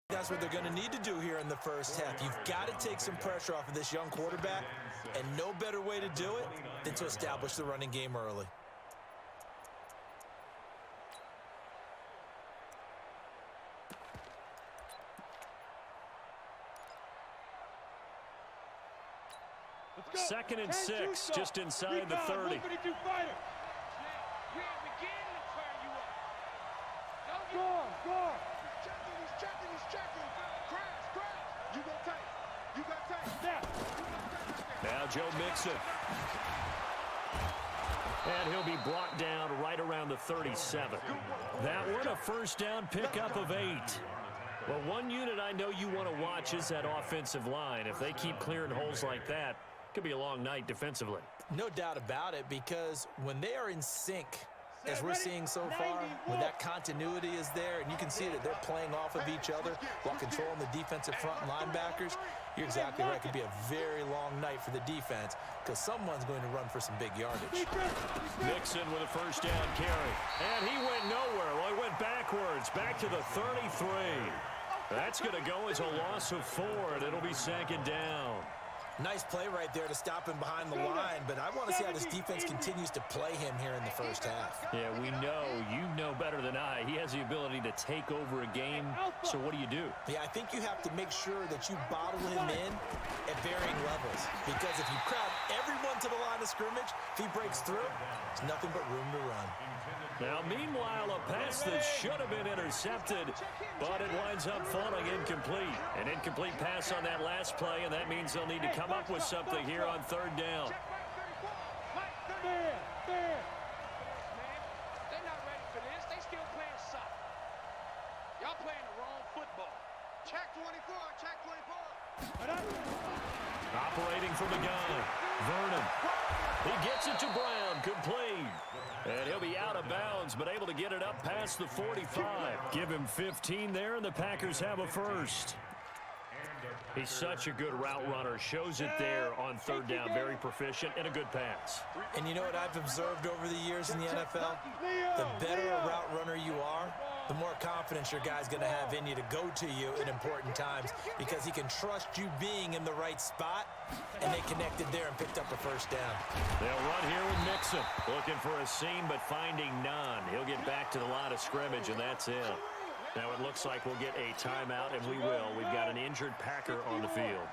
That's what they're going to need to do here in the first half. You've got to take some pressure off of this young quarterback, and no better way to do it than to establish the running game early. Second and 6, just inside the 30. Now Joe Mixon. And he'll be brought down right around the 37. That one, a first down pickup of 8. Well, one unit I know you want to watch is that offensive line. If they keep clearing holes like that, it could be a long night defensively. No doubt about it, because when they are in sync, as we're seeing so far, when that continuity is there, and you can see that they're playing off of each other while controlling the defensive front linebackers, you're exactly right. It could be a very long night for the defense because someone's going to run for some big yardage. Mixon with a first down carry. And he went nowhere. Well, he went backwards, back to the 33. That's going to go as a loss of 4, and it'll be second down. Nice play right there to stop him behind the line, but I want to see how this defense continues to play him here in the first half. Yeah, we know. You know better than I. He has the ability to take over a game, so what do you do? Yeah, I think you have to make sure that you bottle him in at varying levels, because if you crowd everyone to the line of scrimmage, if he breaks through, there's nothing but room to run. Now, meanwhile, a pass that should have been intercepted, but it winds up falling incomplete. An incomplete pass on that last play, and that means they'll need to come up with something here on third down. They're not ready for this. They still playing soft. Y'all playing the wrong football. Check 24, check 24. Operating from the gun, Vernon. He gets it to Brown, complete. And he'll be out of bounds, but able to get it up past the 45. Give him 15 there, and the Packers have a first. He's such a good route runner. Shows it there on third down. Very proficient and a good pass. And you know what I've observed over the years in the NFL? The better a route runner you are, the more confidence your guy's going to have in you to go to you at important times, because he can trust you being in the right spot, and they connected there and picked up a first down. They'll run here with Mixon. Looking for a seam, but finding none. He'll get back to the line of scrimmage, and that's it. Now it looks like we'll get a timeout, and we will. We've got an injured Packer on the field.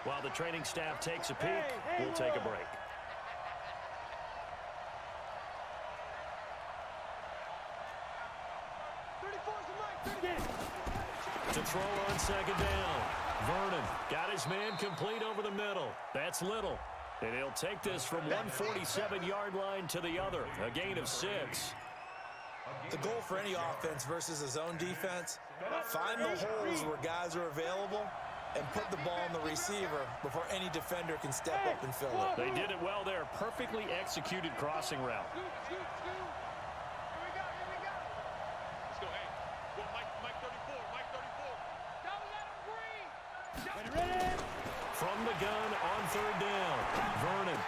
While the training staff takes a peek, we'll take a break. To throw on second down. Vernon got his man complete over the middle. That's Little. And he'll take this from 147-yard line to the other, a gain of 6. The goal for any offense versus a zone defense, find the holes where guys are available and put the ball on the receiver before any defender can step up and fill it. They did it well there. Perfectly executed crossing route. Here we go. Let's go, hey. Go, Mike 34, Mike 34. Don't let him breathe. Ready? From the gun on 3rd down, Vernon.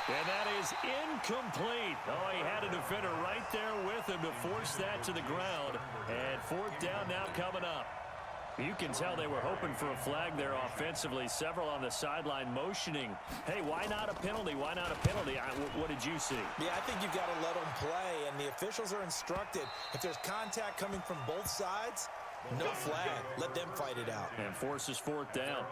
And that is incomplete. Oh, he had a defender right there with him to force that to the ground. And 4th down now coming up. You can tell they were hoping for a flag there offensively. Several on the sideline motioning. Hey, why not a penalty? Why not a penalty? What did you see? Yeah, I think you've got to let them play, and the officials are instructed. If there's contact coming from both sides, no flag. Let them fight it out. And forces 4th down.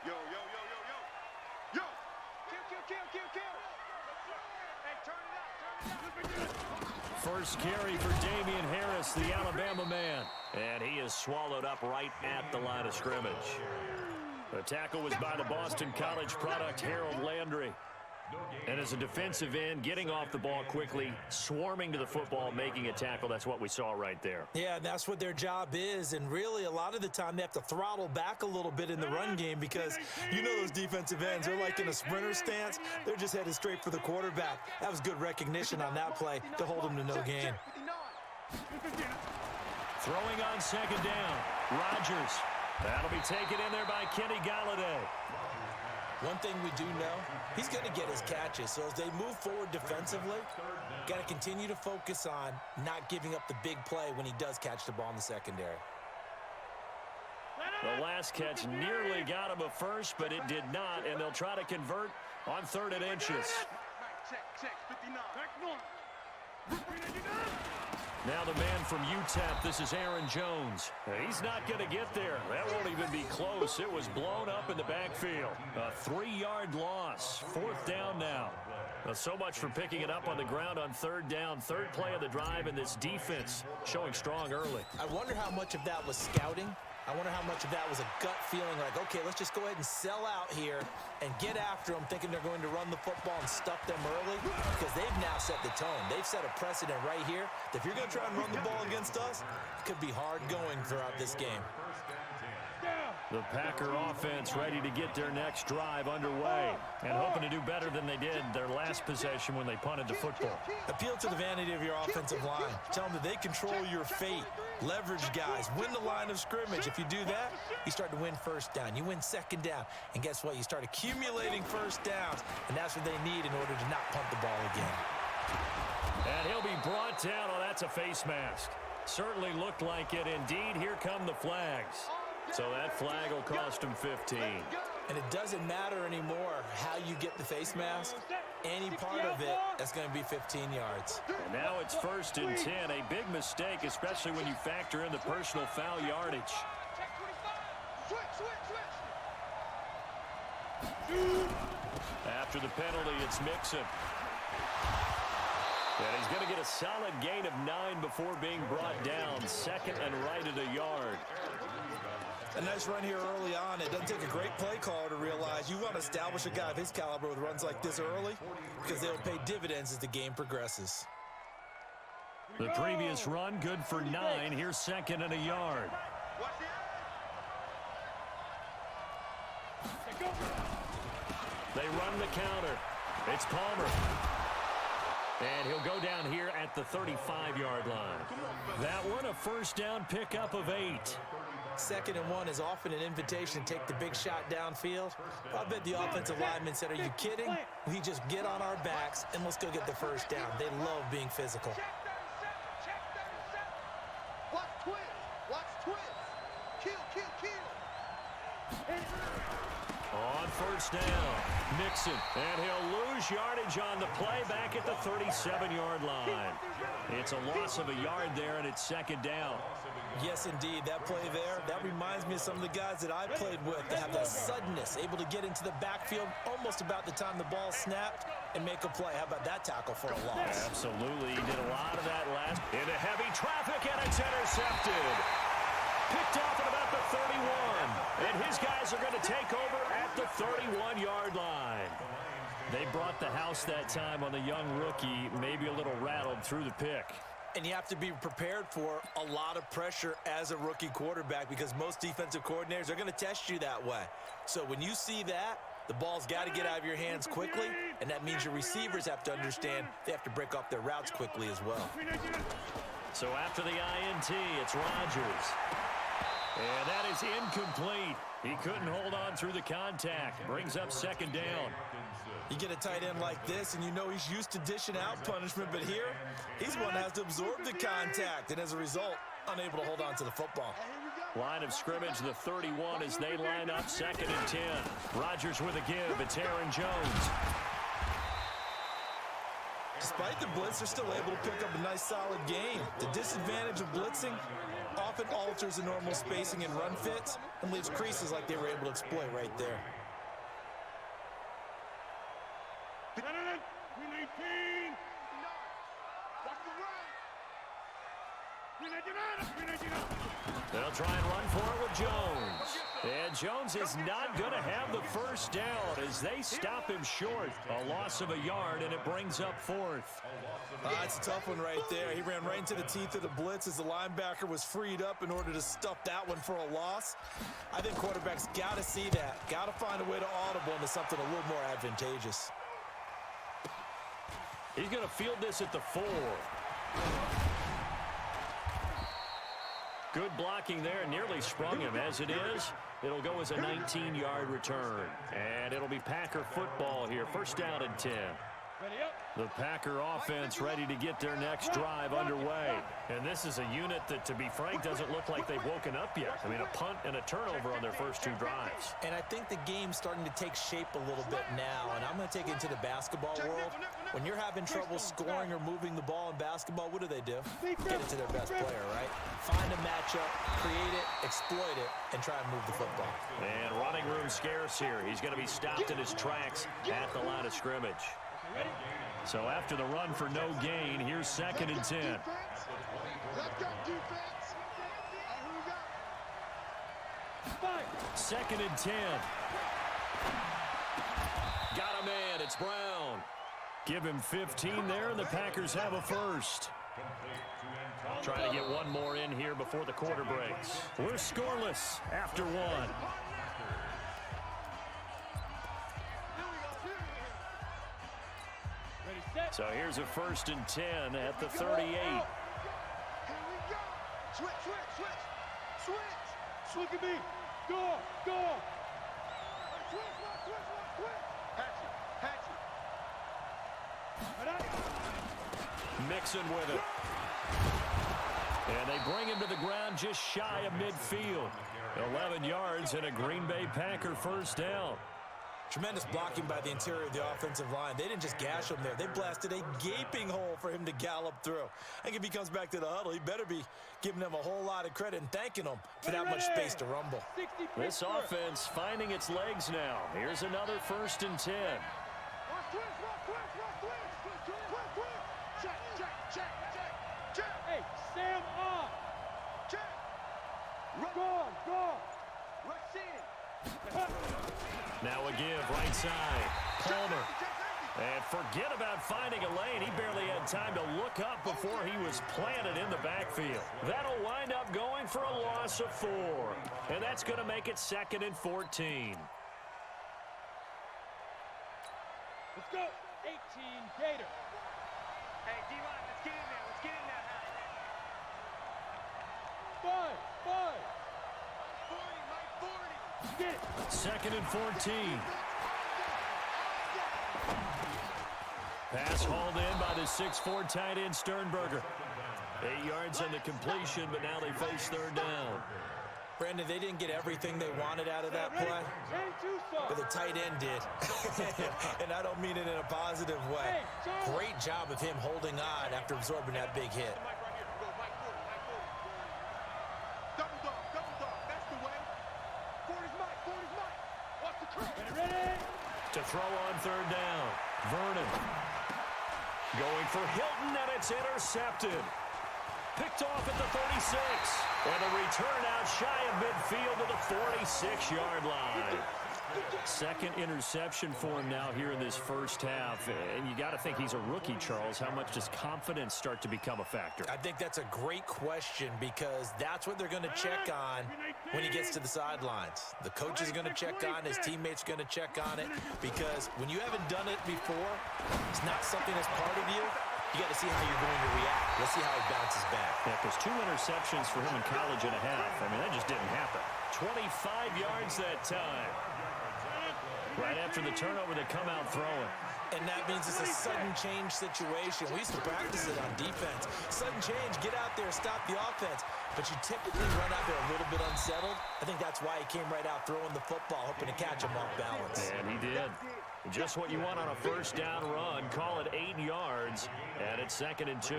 Yo. Kill. Hey, turn it up. First carry for Damian Harris, the Alabama man. And he is swallowed up right at the line of scrimmage. The tackle was by the Boston College product, Harold Landry. And as a defensive end, getting off the ball quickly, swarming to the football, making a tackle, that's what we saw right there. Yeah, that's what their job is, and really a lot of the time they have to throttle back a little bit in the run game because you know those defensive ends, they're like in a sprinter stance. They're just headed straight for the quarterback. That was good recognition on that play to hold him to no gain. Throwing on 2nd down, Rodgers. That'll be taken in there by Kenny Galladay. One thing we do know, he's going to get his catches. So as they move forward defensively, got to continue to focus on not giving up the big play when he does catch the ball in the secondary. The last catch nearly got him a first, but it did not, and they'll try to convert on 3rd and inches. Check, 59. Now the man from UTEP, this is Aaron Jones. He's not going to get there. That won't even be close. It was blown up in the backfield. A 3-yard loss. 4th down now. So much for picking it up on the ground on 3rd down. 3rd play of the drive, and this defense showing strong early. I wonder how much of that was scouting. I wonder how much of that was a gut feeling like, okay, let's just go ahead and sell out here and get after them, thinking they're going to run the football and stuff them early, because they've now set the tone. They've set a precedent right here. If you're going to try and run the ball against us, it could be hard going throughout this game. The Packer offense ready to get their next drive underway and hoping to do better than they did their last possession when they punted the football. Appeal to the vanity of your offensive line. Tell them that they control your fate. Leverage guys. Win the line of scrimmage. If you do that, you start to win 1st down. You win 2nd down. And guess what? You start accumulating 1st downs. And that's what they need in order to not punt the ball again. And he'll be brought down. Oh, that's a face mask. Certainly looked like it. Indeed, here come the flags. So that flag will cost him 15. And it doesn't matter anymore how you get the face mask. Any part of it, that's going to be 15 yards. And now it's 1st and 10. A big mistake, especially when you factor in the personal foul yardage. After the penalty, it's Mixon. And he's going to get a solid gain of 9 before being brought down. 2nd and right at a yard. A nice run here early on. It doesn't take a great play caller to realize you want to establish a guy of his caliber with runs like this early because they'll pay dividends as the game progresses. The previous run good for 9. Here's 2nd and a yard. They run the counter. It's Palmer. And he'll go down here at the 35-yard line. That one a 1st down pickup of 8. 2nd and 1 is often an invitation to take the big shot downfield. I bet the offensive lineman said, are you kidding? We just get on our backs and let's go get the 1st down. They love being physical. Watch twist. Kill. On 1st down. Mixon, and he'll lose yardage on the play back at the 37-yard line. It's a loss of a yard there, and it's second down. Yes, indeed. That play there, that reminds me of some of the guys that I played with that have that suddenness, able to get into the backfield almost about the time the ball snapped and make a play. How about that tackle for a loss? Absolutely. He did a lot of that last. Into heavy traffic, and it's intercepted. Picked off at about the 31. And his guys are going to take over at the 31-yard line. They brought the house that time on the young rookie, maybe a little rattled through the pick. And you have to be prepared for a lot of pressure as a rookie quarterback because most defensive coordinators are going to test you that way. So when you see that, the ball's got to get out of your hands quickly, and that means your receivers have to understand they have to break off their routes quickly as well. So after the INT, it's Rodgers. And that is incomplete. He couldn't hold on through the contact. Brings up second down. You get a tight end like this, and you know he's used to dishing out punishment, but here, he's one that has to absorb the contact, and as a result, unable to hold on to the football. Line of scrimmage, the 31 as they line up second and 10. Rodgers with a give. It's Aaron Jones. Despite the blitz, they're still able to pick up a nice, solid gain. The disadvantage of blitzing often alters the normal spacing and run fits and leaves creases like they were able to exploit right there. They'll try and run for it with Jones. And Jones is not going to have the first down as they stop him short. A loss of a yard, and it brings up fourth. That's a tough one right there. He ran right into the teeth of the blitz as the linebacker was freed up in order to stuff that one for a loss. I think quarterbacks got to see that. Got to find a way to audible into something a little more advantageous. He's going to field this at the 4. Good blocking there, nearly sprung him. As it is, it'll go as a 19-yard return. And it'll be Packer football here. First down and 10. The Packer offense ready to get their next drive underway. And this is a unit that, to be frank, doesn't look like they've woken up yet. I mean, a punt and a turnover on their first 2 drives. And I think the game's starting to take shape a little bit now. And I'm going to take it into the basketball world. When you're having trouble scoring or moving the ball in basketball, what do? Get it to their best player, right? Find a matchup, create it, exploit it, and try and move the football. And running room scarce here. He's going to be stopped in his tracks at the line of scrimmage. So after the run for no gain, here's second and 10. Second and 10. Got a man. It's Brown. Give him 15 there, and the Packers have a first. Trying to get one more in here before the quarter breaks. We're scoreless after 1. So here's a first and 10 at the 38. Here we go. Switch. Look at me. Go. Switch. Patch it. Mixon with it. And they bring him to the ground just shy of midfield. 11 yards and a Green Bay Packer first down. Tremendous blocking by the interior of the offensive line. They didn't just gash him there. They blasted a gaping hole for him to gallop through. I think if he comes back to the huddle, he better be giving them a whole lot of credit and thanking them for that much space to rumble. This offense finding its legs now. Here's another first and 10. Check. Hey, Sam on. Check. Go. Rush in. Now a give right side. Palmer. And forget about finding a lane. He barely had time to look up before he was planted in the backfield. That'll wind up going for a loss of 4. And that's going to make it second and 14. Let's go. 18 Gator. Hey, D-line, let's get in there. Let's get in there. 5. 40, Mike, 40. Get it. Second and 14. Pass hauled in by the 6'4" tight end Sternberger. 8 yards on the completion, but now they face third down. Brandon, they didn't get everything they wanted out of that play, but the tight end did. Great job of him holding on after absorbing that big hit. Mike right here. Go, Mike, 40, Mike, 40. Double dog. That's the way. 40's Mike. Watch the curve. Ready? To throw on third down. Vernon. Going for Hilton, and it's intercepted. Picked off at the 36. And a return out shy of midfield to the 46-yard line. Second interception for him now here in this first half. And you got to think he's a rookie, Charles. How much does confidence start to become a factor? I think that's a great question because that's what they're going to check on when he gets to the sidelines. The coach is going to check on, his teammates are going to check on it because when you haven't done it before, it's not something that's part of you. You got to see how you're going to react. Let's see how he bounces back. Yeah, because 2 interceptions for him in college and a half. I mean, that just didn't happen. 25 yards that time. Right after the turnover, they come out throwing. And that means it's a sudden change situation. We used to practice it on defense. Sudden change, get out there, stop the offense. But you typically run out there a little bit unsettled. I think that's why he came right out throwing the football, hoping to catch him off balance. And he did. Just what you want on a first down run. Call it 8 yards. And it's 2nd and 2.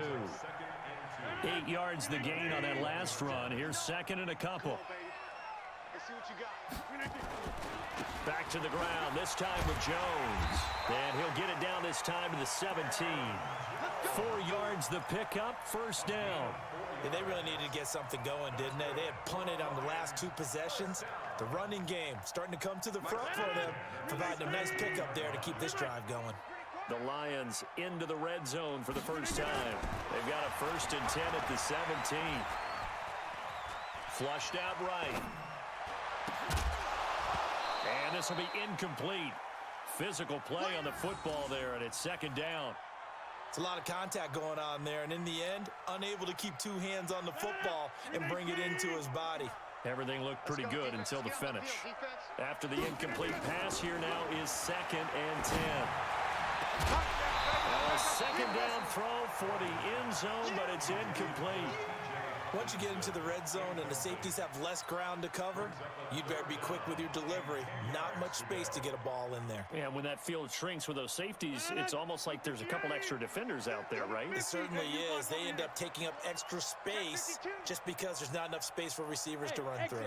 8 yards the gain on that last run. Here's 2nd and a couple. Let's see what you got. Back to the ground, this time with Jones. And he'll get it down this time to the 17. 4 yards the pickup, first down. Yeah, they really needed to get something going, didn't they? They had punted on the last 2 possessions. The running game starting to come to the front for them, providing a nice pickup there to keep this drive going. The Lions into the red zone for the first time. They've got a 1st and 10 at the 17. Flushed out right. And this will be incomplete. Physical play on the football there, and it's 2nd down. It's a lot of contact going on there, and in the end, unable to keep 2 hands on the football and bring it into his body. Everything looked pretty good until the finish. After the incomplete pass, here now is 2nd and 10. A 2nd down throw for the end zone, but it's incomplete. Once you get into the red zone and the safeties have less ground to cover, you'd better be quick with your delivery. Not much space to get a ball in there. Yeah, when that field shrinks with those safeties, it's almost like there's a couple extra defenders out there, right? It certainly is. They end up taking up extra space just because there's not enough space for receivers to run through.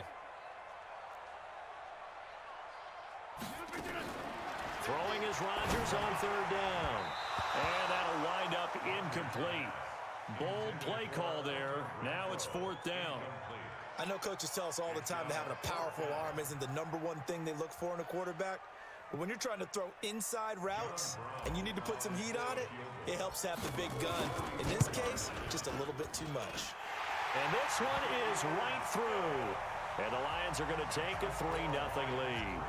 Throwing is Rodgers on 3rd down. And that'll wind up incomplete. Bold play call there. Now it's 4th down. I know coaches tell us all the time that having a powerful arm isn't the #1 thing they look for in a quarterback. But when you're trying to throw inside routes and you need to put some heat on it, it helps to have the big gun. In this case, just a little bit too much. And this one is right through. And the Lions are going to take a 3-0 lead.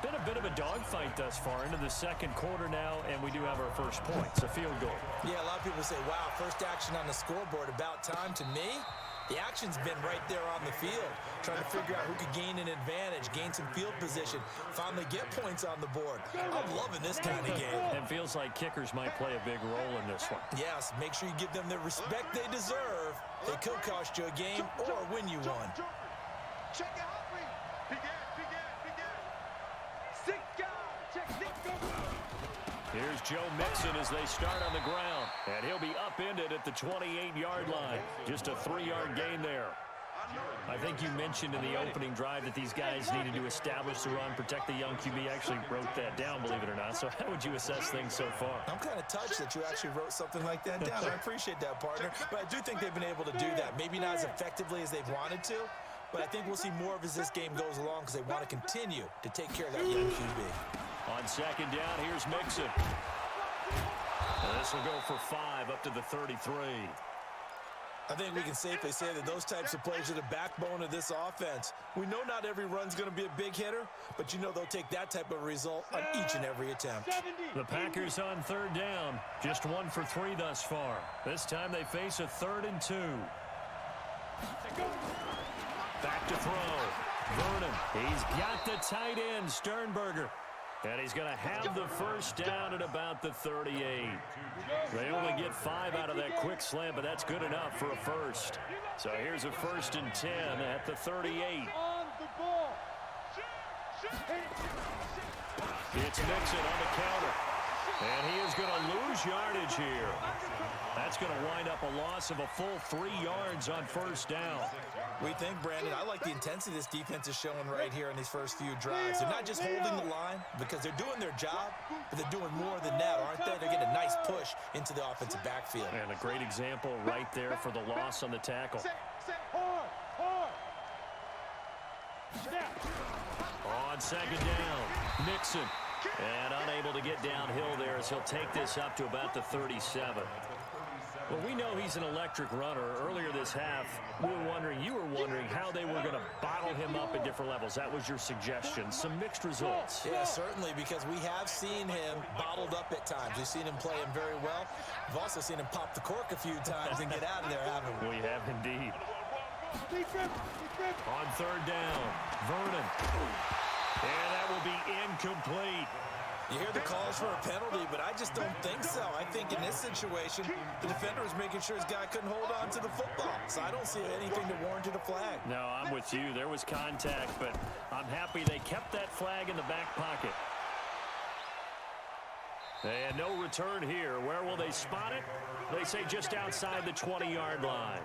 Been a bit of a dogfight thus far into the 2nd quarter now, and we do have our first points, a field goal. Yeah, a lot of people say, wow, first action on the scoreboard, about time. To me, the action's been right there on the field, trying to figure out who could gain an advantage, gain some field position, finally get points on the board. I'm loving this kind of game. It feels like kickers might play a big role in this one. Yes, make sure you give them the respect they deserve. They could cost you a game or win you one. Check it out, please. Begin. Here's Joe Mixon as they start on the ground. And he'll be upended at the 28-yard line. Just a 3-yard gain there. I think you mentioned in the opening drive that these guys needed to establish the run, protect the young QB. I actually wrote that down, believe it or not. So how would you assess things so far? I'm kind of touched that you actually wrote something like that down. I appreciate that, partner. But I do think they've been able to do that. Maybe not as effectively as they've wanted to, but I think we'll see more of as this game goes along because they want to continue to take care of that young QB. On 2nd down, here's Mixon. And this will go for 5 up to the 33. I think we can safely say that those types of plays are the backbone of this offense. We know not every run's going to be a big hitter, but you know they'll take that type of result on each and every attempt. The Packers on 3rd down. Just 1 for 3 thus far. This time they face a 3rd and 2. Back to throw. Vernon. He's got the tight end, Sternberger. And he's going to have the first down at about the 38. They only get 5 out of that quick slant, but that's good enough for a first. So here's a 1st and 10 at the 38. It's Mixon on the counter. And he is going to lose yardage here. That's going to wind up a loss of a full 3 yards on first down. We think, Brandon, I like the intensity this defense is showing right here in these first few drives. They're not just holding the line because they're doing their job, but they're doing more than that, aren't they? They're getting a nice push into the offensive backfield. And a great example right there for the loss on the tackle. On second down, Nixon. And unable to get downhill there as he'll take this up to about the 37. Well, we know he's an electric runner. Earlier this half, you were wondering how they were going to bottle him up at different levels. That was your suggestion. Some mixed results. Yeah, certainly, because we have seen him bottled up at times. We've seen him play him very well. We've also seen him pop the cork a few times and get out of there, haven't we? We have indeed. On third down, Vernon. And that will be incomplete. You hear the calls for a penalty, but I just don't think so. I think in this situation, the defender was making sure his guy couldn't hold on to the football. So I don't see anything to warrant a flag. No, I'm with you. There was contact, but I'm happy they kept that flag in the back pocket. And no return here. Where will they spot it? They say just outside the 20-yard line.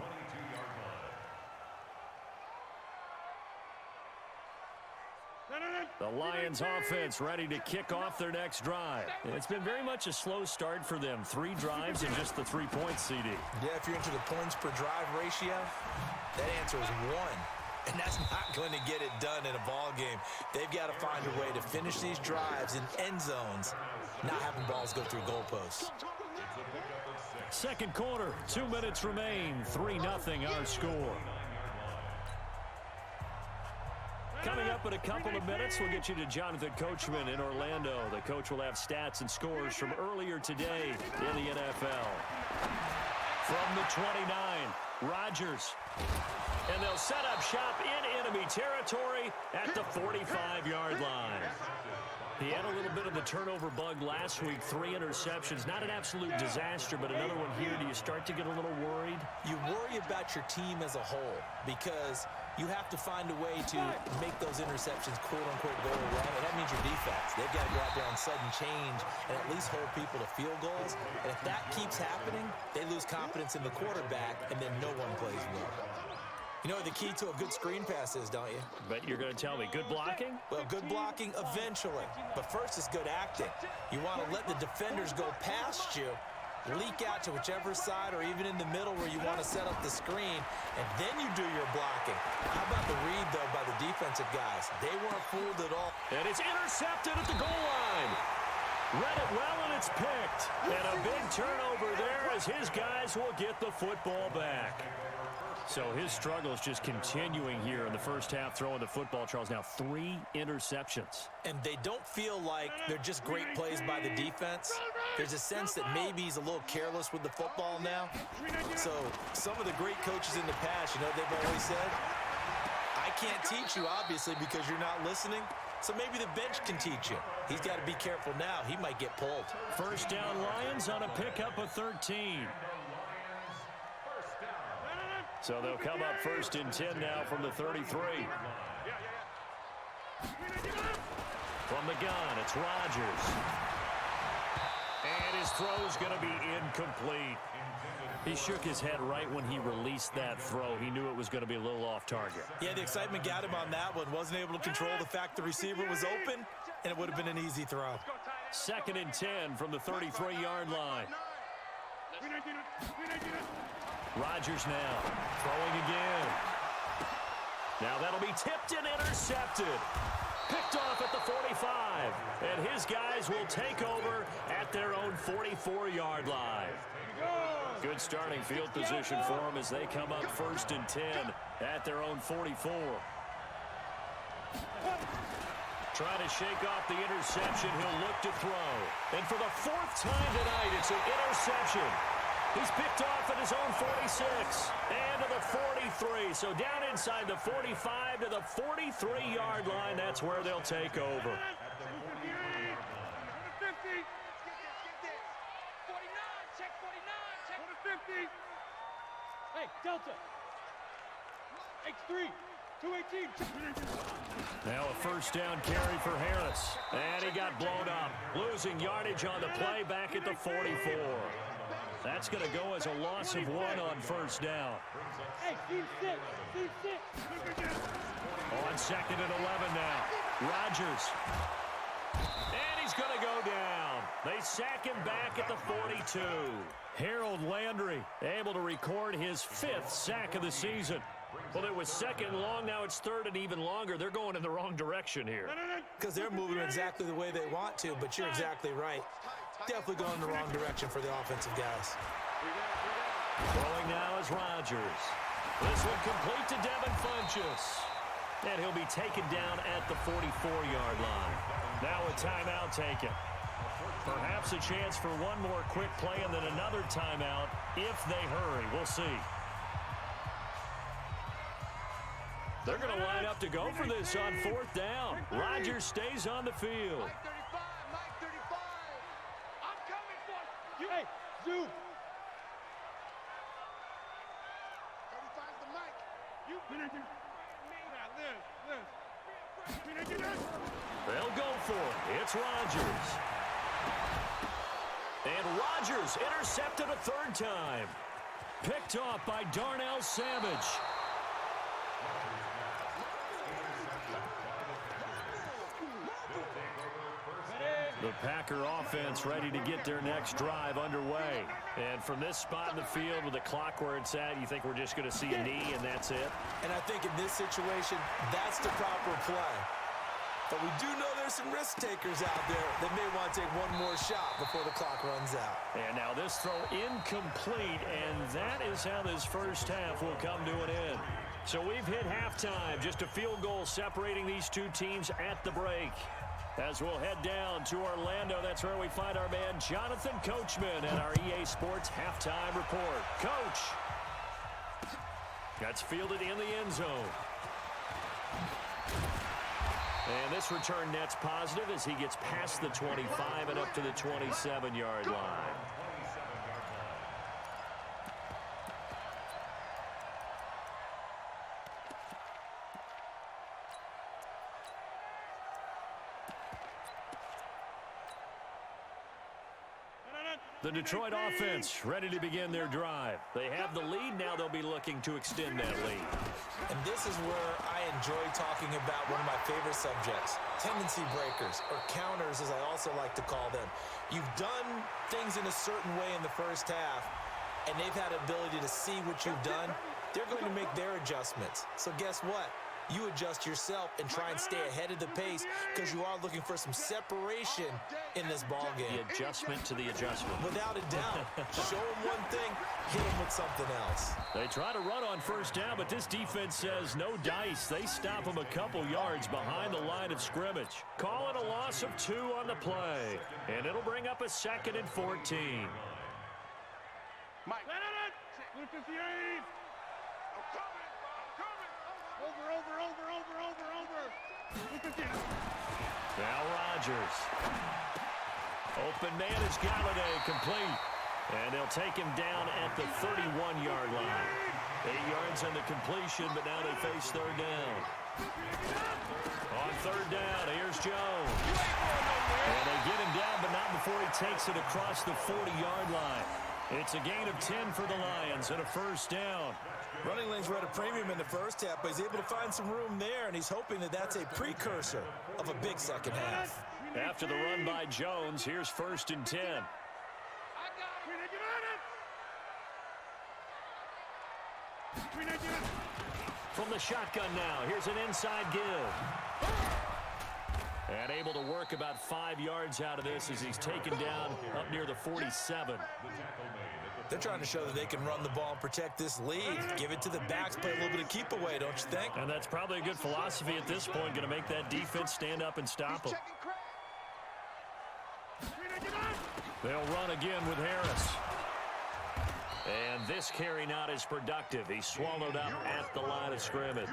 The Lions offense ready to kick off their next drive. It's been very much a slow start for them. 3 drives and just the 3-point CD. Yeah, if you're into the points per drive ratio, that answer is 1. And that's not going to get it done in a ball game. They've got to find a way to finish these drives in end zones, not having balls go through goalposts. Second quarter, 2 minutes remain. 3-0 our score. Coming up in a couple of minutes, we'll get you to Jonathan Coachman in Orlando. The coach will have stats and scores from earlier today in the NFL. From the 29, Rodgers. And they'll set up shop in enemy territory at the 45-yard line. He had a little bit of the turnover bug last week, 3 interceptions. Not an absolute disaster, but another one here. Do you start to get a little worried? You worry about your team as a whole because you have to find a way to make those interceptions, quote-unquote, go away. And that means your defense. They've got to go out there on sudden change and at least hold people to field goals. And if that keeps happening, they lose confidence in the quarterback, and then no one plays well. You know what the key to a good screen pass is, don't you? Bet you're going to tell me. Good blocking? Well, good blocking eventually. But first is good acting. You want to let the defenders go past you, leak out to whichever side or even in the middle where you want to set up the screen, and then you do your blocking. How about the read, though, by the defensive guys? They weren't fooled at all. And it's intercepted at the goal line. Read it well, and it's picked. And a big turnover there as his guys will get the football back. So his struggle is just continuing here in the first half, throwing the football, Charles. Now 3 interceptions. And they don't feel like they're just great plays by the defense. There's a sense that maybe he's a little careless with the football now. So some of the great coaches in the past, you know, they've always said, I can't teach you, obviously, because you're not listening. So maybe the bench can teach you. He's got to be careful now. He might get pulled. First down, Lions on a pickup of 13. So they'll come up first and 10 now from the 33. From the gun, it's Rodgers. And his throw's going to be incomplete. He shook his head right when he released that throw. He knew it was going to be a little off target. Yeah, the excitement got him on that one. Wasn't able to control the fact the receiver was open, and it would have been an easy throw. Second and 10 from the 33-yard line. Rodgers now throwing again. Now that'll be tipped and intercepted. Picked off at the 45. And his guys will take over at their own 44-yard line. Good starting field position for them as they come up first and 10 at their own 44. Trying to shake off the interception. He'll look to throw. And for the 4th time tonight, it's an interception. He's picked off at his own 46 and to the 43. So down inside the 45 to the 43-yard line. That's where they'll take over. Hey, Delta. X3. Now a first down carry for Harris. And he got blown up. Losing yardage on the play back at the 44. That's going to go as a loss of 1 on first down. On 2nd and 11 now. Rodgers. And he's going to go down. They sack him back at the 42. Harold Landry able to record his 5th sack of the season. Well, it was 2nd and long. Now it's 3rd and even longer. They're going in the wrong direction here. Because they're moving exactly the way they want to, but you're exactly right. Definitely going in the wrong direction for the offensive guys. Throwing now is Rodgers. This one complete to Devin Funchess. And he'll be taken down at the 44-yard line. Now a timeout taken. Perhaps a chance for one more quick play and then another timeout if they hurry. We'll see. They're going to line up to go for this on 4th down. Rodgers stays on the field. Mike 35, Mike 35. I'm coming for you. Hey, Zoom. 35's the Mike. You They'll go for it. It's Rodgers. And Rodgers intercepted a 3rd time. Picked off by Darnell Savage. The Packer offense ready to get their next drive underway. And from this spot in the field with the clock where it's at, you think we're just going to see a knee and that's it? And I think in this situation, that's the proper play. But we do know there's some risk takers out there that may want to take one more shot before the clock runs out. And now this throw incomplete, and that is how this first half will come to an end. So we've hit halftime, just a field goal separating these two teams at the break. As we'll head down to Orlando, that's where we find our man Jonathan Coachman at our EA Sports Halftime Report. Coach. That's fielded in the end zone. And this return net's positive as he gets past the 25 and up to the 27-yard line. The Detroit offense ready to begin their drive. They have the lead. Now they'll be looking to extend that lead. And this is where I enjoy talking about one of my favorite subjects, tendency breakers, or counters as I also like to call them. You've done things in a certain way in the first half, and they've had ability to see what you've done. They're going to make their adjustments. So guess what? You adjust yourself and try and stay ahead of the pace because you are looking for some separation in this ball game. The adjustment to the adjustment. Without a doubt. Show them one thing, hit them with something else. They try to run on first down, but this defense says no dice. They stop them a couple yards behind the line of scrimmage. Call it a loss of 2 on the play. And it'll bring up a 2nd and 14. Mike. 58. Now Rodgers. Open man is Galladay, complete. And they'll take him down at the 31-yard line. 8 yards on the completion, but now they face 3rd down. On 3rd down, here's Jones. And they get him down, but not before he takes it across the 40-yard line. It's a gain of 10 for the Lions and a first down. Running lanes were at a premium in the first half, but he's able to find some room there, and he's hoping that that's a precursor of a big second half. After the run by Jones, here's 1st and 10. From the shotgun now, here's an inside give. And able to work about 5 yards out of this as he's taken down up near the 47. They're trying to show that they can run the ball and protect this lead. Give it to the backs, play a little bit of keep away, don't you think? And that's probably a good philosophy at this point, going to make that defense stand up and stop them. They'll run again with Harris. And this carry not as productive. He's swallowed up at the line of scrimmage.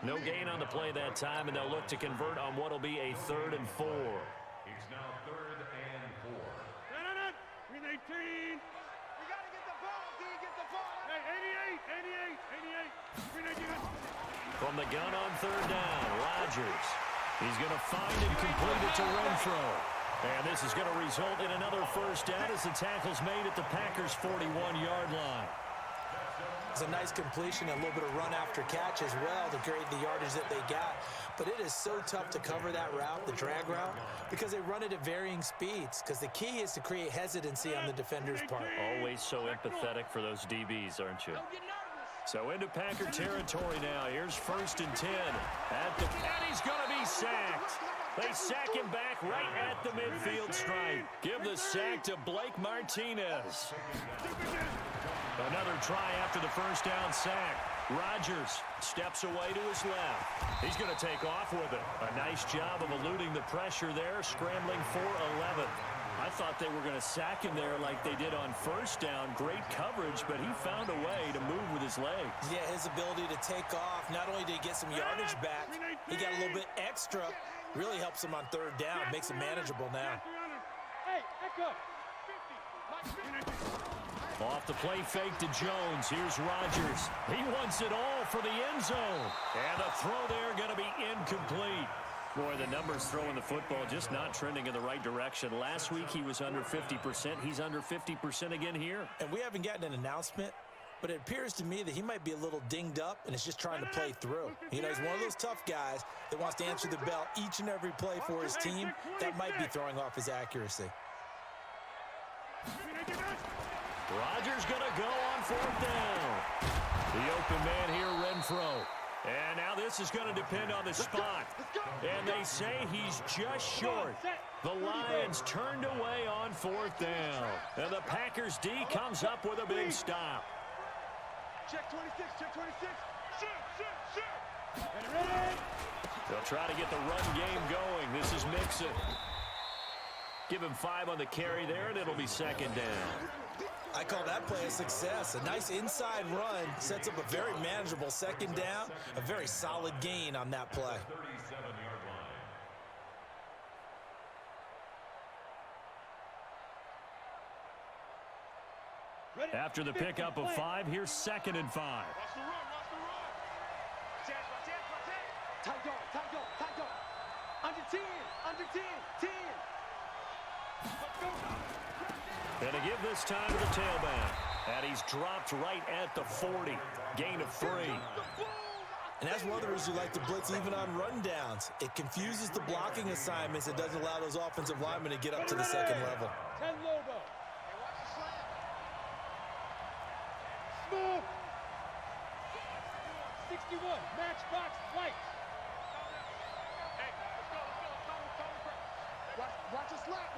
No gain on the play that time, and they'll look to convert on what will be a 3rd and 4. It's now 3rd and 4. 18. We got to get the ball. Can you get the ball? Hey, 88. From the gun on third down, Rodgers. He's going to find and complete it to Renfro. And this is going to result in another first down as the tackle's made at the Packers' 41-yard line. It's a nice completion, a little bit of run after catch as well to create the yardage that they got. But it is so tough to cover that route, the drag route, because they run it at varying speeds. Because the key is to create hesitancy on the defender's part. Always so empathetic for those DBs, aren't you? So into Packer territory now. Here's 1st and 10. And he's going to be sacked. They sack him back right at the midfield stripe. Give the sack to Blake Martinez. Another try after the first down sack. Rodgers steps away to his left. He's going to take off with it. A nice job of eluding the pressure there, scrambling for 11. I thought they were going to sack him there like they did on first down. Great coverage, but he found a way to move with his legs. Yeah, his ability to take off, not only did he get some yardage back, he got a little bit extra. Really helps him on third down, makes it manageable now. Hey, echo. Off the play fake to Jones. Here's Rodgers. He wants it all for the end zone. And the throw there going to be incomplete. Boy, the numbers throwing the football just not trending in the right direction. Last week he was under 50%. He's under 50% again here. And we haven't gotten an announcement, but it appears to me that he might be a little dinged up and is just trying to play through. You know, he's one of those tough guys that wants to answer the bell each and every play for his team. That might be throwing off his accuracy. Rodgers going to go on 4th down. The open man here, Renfro. And now this is going to depend on the spot. And they say he's just short. The Lions turned away on 4th down. And the Packers D comes up with a big stop. Check 26, check 26. Shoot. Ready. They'll try to get the run game going. This is Mixon. Give him 5 on the carry there, and it'll be 2nd down. I call that play a success. A nice inside run sets up a very manageable 2nd down, a very solid gain on that play. After the pickup of 5, here's 2nd and 5. Watch the run, watch the run. Tight dog. Under 10, 10. Let's go. And to give this time to the tailback. And he's dropped right at the 40. Gain of 3. And that's one of the reasons you like to blitz even on rundowns. It confuses the blocking assignments. It doesn't allow those offensive linemen to get up to the 2nd level. 10 Lobo. Smooth. 61, matchbox lights. Hey, let's go. Watch a slack.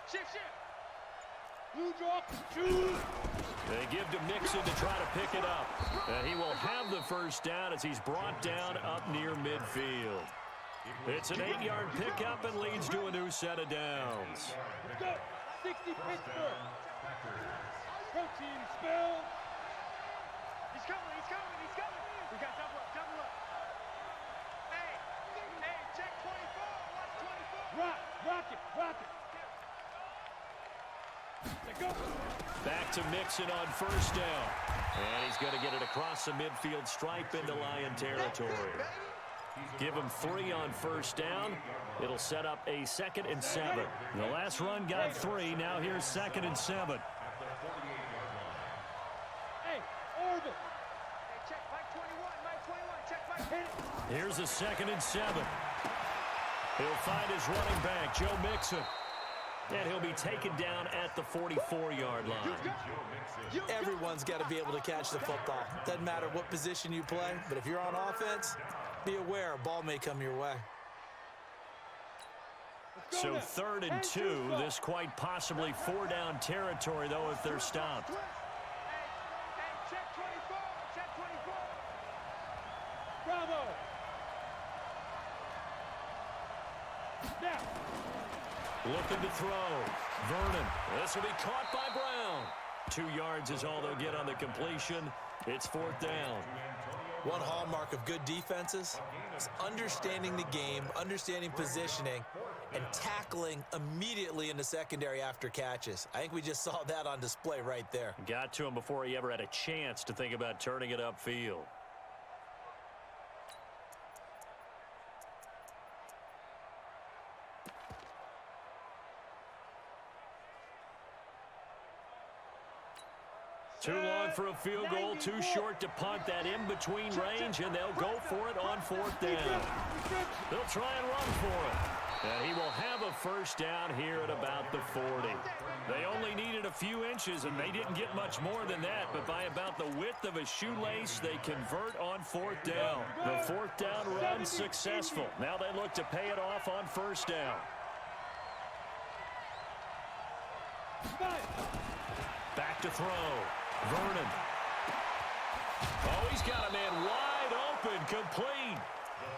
Shift. Blue drop, shoot. They give to Mixon to try to pick it up. And he will have the first down as he's brought down up near midfield. It's an 8-yard pickup and leads to a new set of downs. Let's go. 60 Pittsburgh. Protein spill. He's coming. We got double up. Hey, check 24. Watch 24. Rock it. Let's go. Back to Mixon on first down. And he's going to get it across the midfield stripe into Lion territory. Give him 3 on first down. It'll set up a 2nd and 7. The last run got 3. Now here's 2nd and 7. Hey, Orville. Hey, check Mike 21. Check Mike. Here's a 2nd and 7. He'll find his running back, Joe Mixon. And he'll be taken down at the 44-yard line. Everyone's got to be able to catch the football. Doesn't matter what position you play, but if you're on offense, be aware a ball may come your way. So 3rd and 2, this quite possibly 4-down territory, though, if they're stopped. Hey, check 24. Bravo. Now. Looking to throw. Vernon. This will be caught by Brown. 2 yards is all they'll get on the completion. It's 4th down. One hallmark of good defenses is understanding the game, understanding positioning, and tackling immediately in the secondary after catches. I think we just saw that on display right there. Got to him before he ever had a chance to think about turning it upfield. Too long for a field goal, too short to punt that in-between range, and they'll go for it on 4th down. They'll try and run for it. And he will have a first down here at about the 40. They only needed a few inches, and they didn't get much more than that, but by about the width of a shoelace, they convert on 4th down. The 4th down run successful. Now they look to pay it off on 1st down. Back to throw. Vernon. Oh, he's got a man wide open, complete.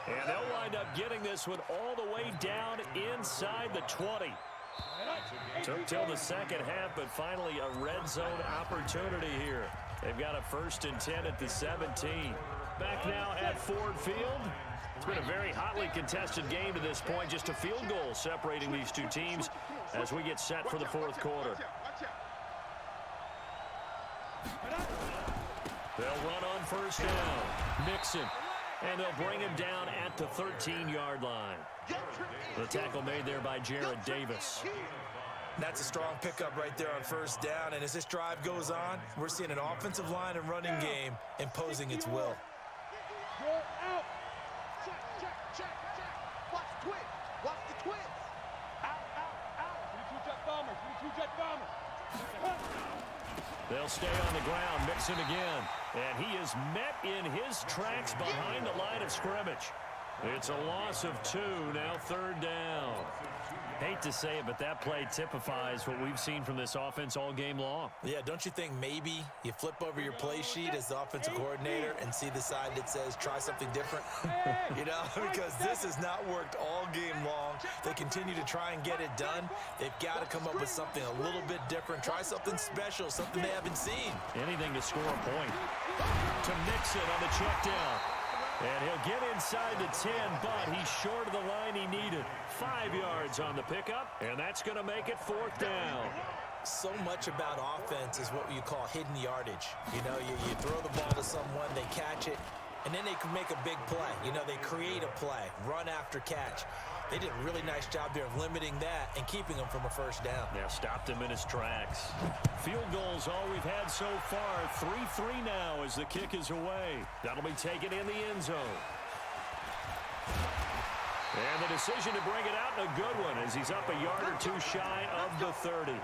And they'll wind up getting this one all the way down inside the 20. Took till the second half, but finally a red zone opportunity here. They've got a 1st and 10 at the 17. Back now at Ford Field. It's been a very hotly contested game to this point. Just a field goal separating these two teams as we get set for the 4th quarter. They'll run on 1st down. Mixon. And they'll bring him down at the 13-yard line. The tackle made there by Jared Davis. That's a strong pickup right there on 1st down. And as this drive goes on, we're seeing an offensive line and running game imposing its will. Out. Check. Watch the twist. Watch the twist. Out. 2-jet bomber. 2-jet bomber. They'll stay on the ground. Mixon again. And he is met in his tracks behind the line of scrimmage. It's a loss of 2. Now 3rd down. Hate to say it, but that play typifies what we've seen from this offense all game long. Yeah, don't you think maybe you flip over your play sheet as the offensive coordinator and see the side that says try something different? You know, because this has not worked all game long. They continue to try and get it done. They've got to come up with something a little bit different. Try something special, something they haven't seen. Anything to score a point. To Mixon on the check down. And he'll get inside the 10, but he's short of the line he needed. 5 yards on the pickup, and that's going to make it 4th down. So much about offense is what you call hidden yardage. You know, you throw the ball to someone, they catch it, and then they can make a big play. You know, they create a play, run after catch. They did a really nice job there of limiting that and keeping him from a 1st down. Yeah, stopped him in his tracks. Field goals all we've had so far. 3-3 now as the kick is away. That'll be taken in the end zone. And the decision to bring it out, a good one, as he's up a yard or 2 shy of the 30.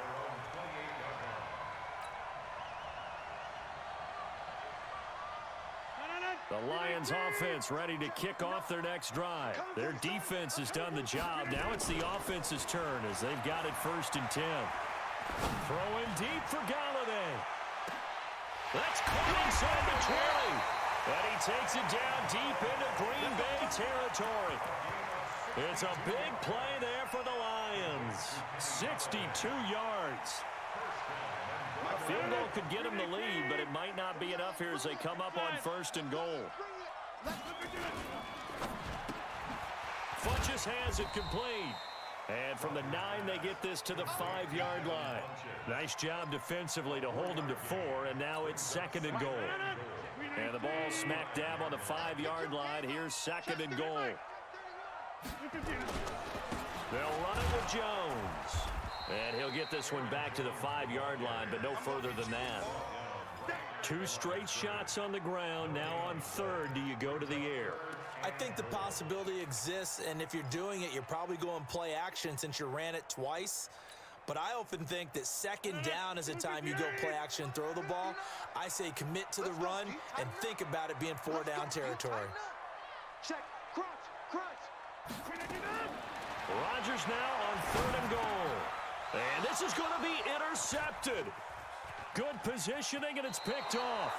The Lions offense ready to kick off their next drive. Their defense has done the job. Now it's the offense's turn as they've got it 1st and 10. Throwing deep for Galladay. That's caught inside the 20. And he takes it down deep into Green Bay territory. It's a big play there for the Lions. 62 yards. A field goal could get him the lead, but it might not be enough here as they come up on 1st and goal. Funchess has it complete. And from the 9, they get this to the 5-yard line. Nice job defensively to hold them to 4, and now it's 2nd and goal. And the ball smack dab on the 5-yard line. Here's 2nd and goal. They'll run it with Jones. And he'll get this one back to the 5-yard line, but no further than that. 2 straight shots on the ground. Now on 3rd, do you go to the air? I think the possibility exists, and if you're doing it, you're probably going play action since you ran it twice. But I often think that 2nd down is the time you go play action and throw the ball. I say commit to the run and think about it being 4-down territory. Check. Crunch. Rodgers now on 3rd and goal. And this is going to be intercepted. Good positioning, and it's picked off.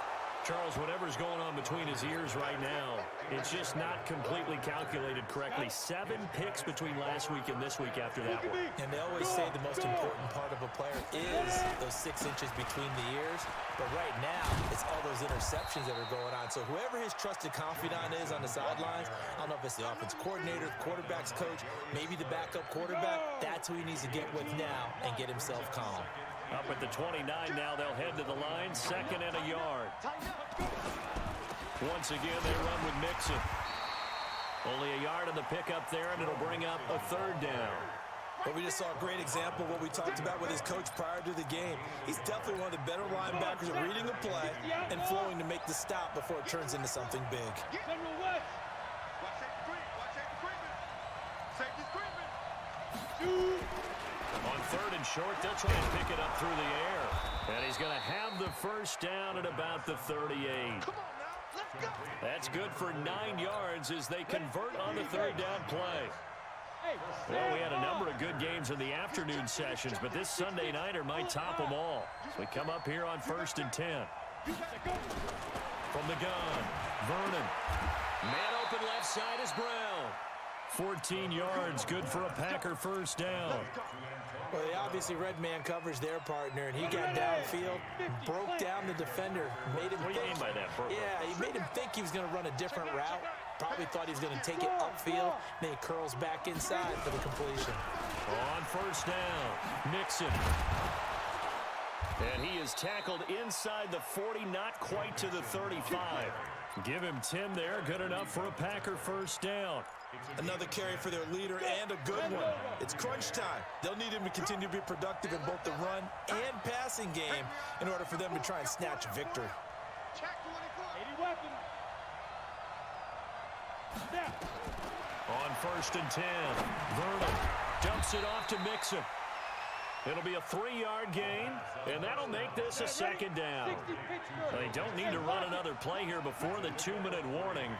Charles, whatever's going on between his ears right now, it's just not completely calculated correctly. 7 picks between last week and this week after that one. And they always say the most important part of a player is those 6 inches between the ears. But right now, it's all those interceptions that are going on. So whoever his trusted confidant is on the sidelines, I don't know if it's the offense coordinator, the quarterback's coach, maybe the backup quarterback, that's who he needs to get with now and get himself calm. Up at the 29 now, they'll head to the line, 2nd and a yard. Once again, they run with Mixon. Only a yard on the pickup there, and it'll bring up a 3rd down. Well, we just saw a great example of what we talked about with his coach prior to the game. He's definitely one of the better linebackers at reading a play and flowing to make the stop before it turns into something big. Watch safety creeping. On 3rd and short, they'll try and pick it up through the air. And he's going to have the first down at about the 38. Come on now, let's go. That's good for 9 yards as they convert on the 3rd down play. Well, we had a number of good games in the afternoon sessions, but this Sunday nighter might top them all. So we come up here on 1st and 10. From the gun, Vernon. Man open left side is Brown. 14 yards, good for a Packer first down. Well, they obviously read man coverage their partner, and he got downfield, broke down the defender, made him What do you mean by that, Bert? Yeah, he made him think he was going to run a different route. Probably thought he was going to take it upfield. Then he curls back inside for the completion. On 1st down, Nixon. And he is tackled inside the 40, not quite to the 35. Give him 10 there, good enough for a Packer first down. Another carry for their leader and a good one. It's crunch time. They'll need him to continue to be productive in both the run and passing game in order for them to try and snatch a victory. On 1st and 10, Vernon dumps it off to Mixon. It'll be a 3-yard gain, and that'll make this a 2nd down. They don't need to run another play here before the 2-minute warning.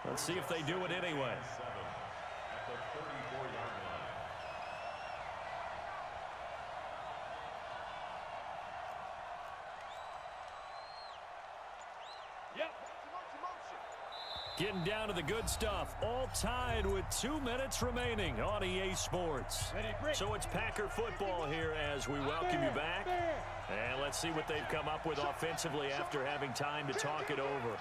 Let's see if they do it anyway. Getting down to the good stuff. All tied with 2 minutes remaining on EA Sports. So it's Packer football here as we welcome you back. And let's see what they've come up with offensively after having time to talk it over.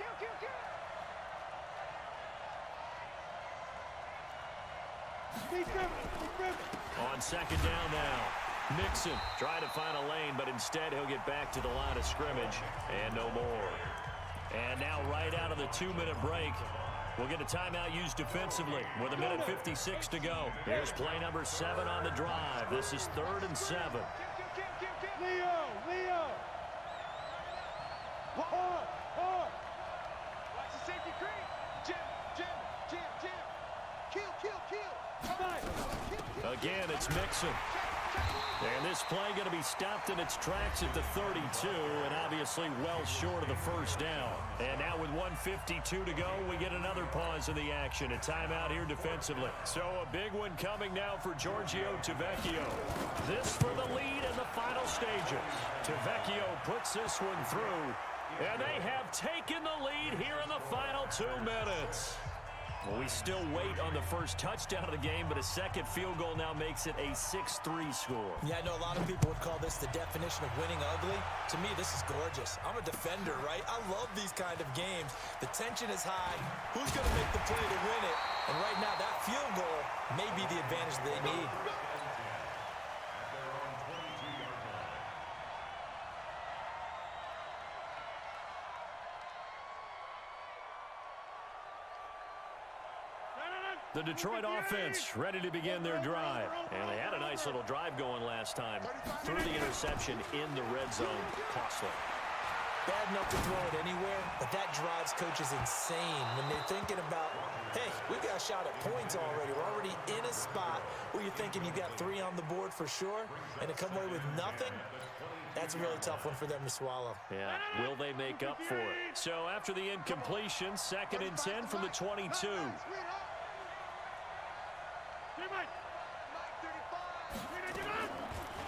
On 2nd down now, Nixon trying to find a lane, but instead he'll get back to the line of scrimmage and no more. And now right out of the 2-minute break, we'll get a timeout used defensively with 1:56 to go. Here's play number 7 on the drive. This is 3rd and 7. Leo! Hard! Watch the safety creep. Jim. Kill. Again, it's Mixon. And this play going to be stopped in its tracks at the 32, and obviously well short of the first down. And now with 1:52 to go, we get another pause in the action. A timeout here defensively. So a big one coming now for Giorgio Tavecchio. This for the lead in the final stages. Tavecchio puts this one through, and they have taken the lead here in the final 2 minutes. Well, we still wait on the first touchdown of the game, but a second field goal now makes it a 6-3 score. Yeah, I know a lot of people would call this the definition of winning ugly. To me, this is gorgeous. I'm a defender, right? I love these kind of games. The tension is high. Who's going to make the play to win it? And right now, that field goal may be the advantage they need. The Detroit offense ready to begin their drive. And they had a nice little drive going last time. Through the interception in the red zone. Costly. Bad enough to throw it anywhere, but that drives coaches insane when they're thinking about, hey, we got a shot at points already. We're already in a spot where you're thinking you got 3 on the board for sure, and to come away with nothing, that's a really tough one for them to swallow. Yeah, will they make up for it? So after the incompletion, 2nd and 10 from the 22.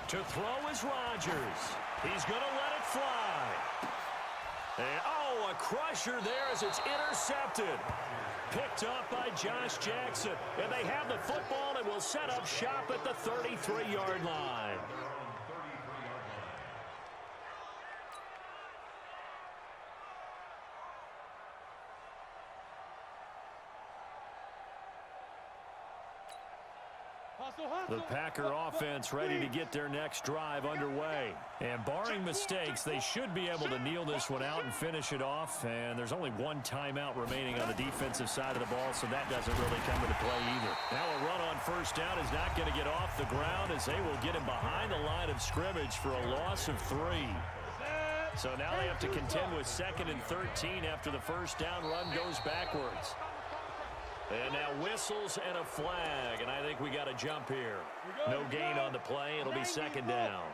To throw is Rodgers. He's going to let it fly. And, a crusher there as it's intercepted. Picked up by Josh Jackson. And they have the football and will set up shop at the 33-yard line. The Packer offense ready to get their next drive underway. And barring mistakes, they should be able to kneel this one out and finish it off. And there's only one timeout remaining on the defensive side of the ball, so that doesn't really come into play either. Now a run on first down is not going to get off the ground as they will get him behind the line of scrimmage for a loss of 3. So now they have to contend with 2nd and 13 after the first down run goes backwards. And now whistles and a flag, and I think we got a jump here. No gain on the play. It'll be 2nd down.